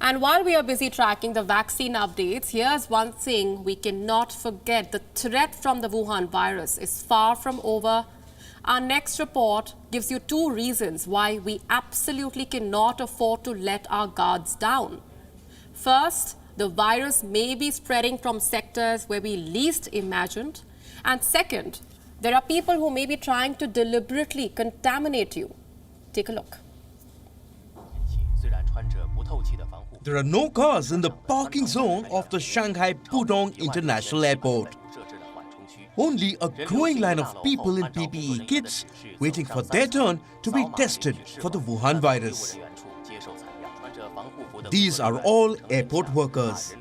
And while we are busy tracking the vaccine updates, here's one thing we cannot forget. The threat from the Wuhan virus is far from over. Our next report gives you two reasons why we absolutely cannot afford to let our guards down. First, the virus may be spreading from sectors where we least imagined. And second, there are people who may be trying to deliberately contaminate you. Take a look. There are no cars in the parking zone of the Shanghai Pudong International Airport. Only a growing line of people in PPE kits waiting for their turn to be tested for the Wuhan virus. These are all airport workers.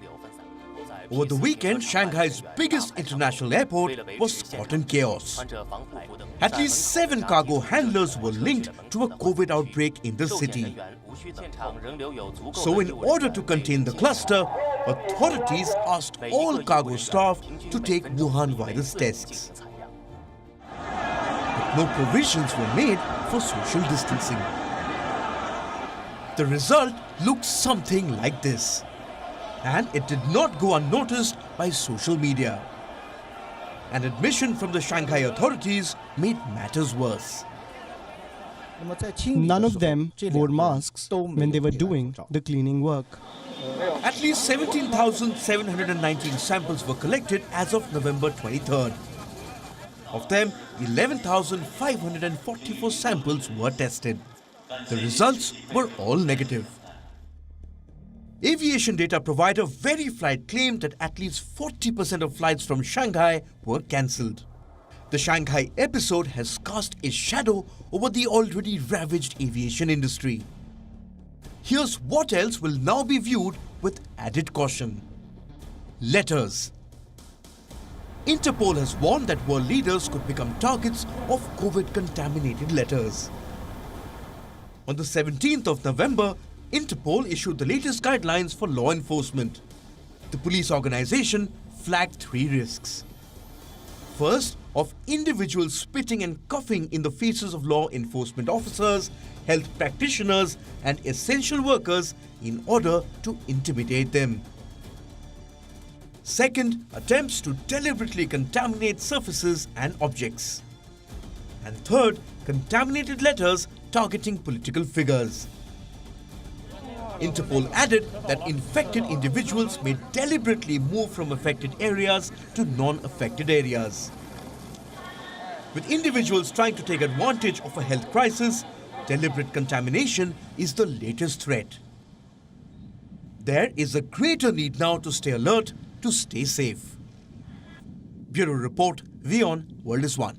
Over the weekend, Shanghai's biggest international airport was caught in chaos. At least 7 cargo handlers were linked to a COVID outbreak in the city. So in order to contain the cluster, authorities asked all cargo staff to take Wuhan virus tests. But no provisions were made for social distancing. The result looked something like this. And it did not go unnoticed by social media. An admission from the Shanghai authorities made matters worse. None of them wore masks when they were doing the cleaning work. At least 17,719 samples were collected as of November 23rd. Of them, 11,544 samples were tested. The results were all negative. Aviation data provider VeriFlight claimed that at least 40% of flights from Shanghai were cancelled. The Shanghai episode has cast a shadow over the already ravaged aviation industry. Here's what else will now be viewed with added caution. Letters. Interpol has warned that world leaders could become targets of COVID-contaminated letters. On the 17th of November, Interpol issued the latest guidelines for law enforcement. The police organization flagged 3 risks. First, of individuals spitting and coughing in the faces of law enforcement officers, health practitioners and essential workers in order to intimidate them. Second, attempts to deliberately contaminate surfaces and objects. And third, contaminated letters targeting political figures. Interpol added that infected individuals may deliberately move from affected areas to non-affected areas. With individuals trying to take advantage of a health crisis, deliberate contamination is the latest threat. There is a greater need now to stay alert, to stay safe. Bureau Report, WION, World is One.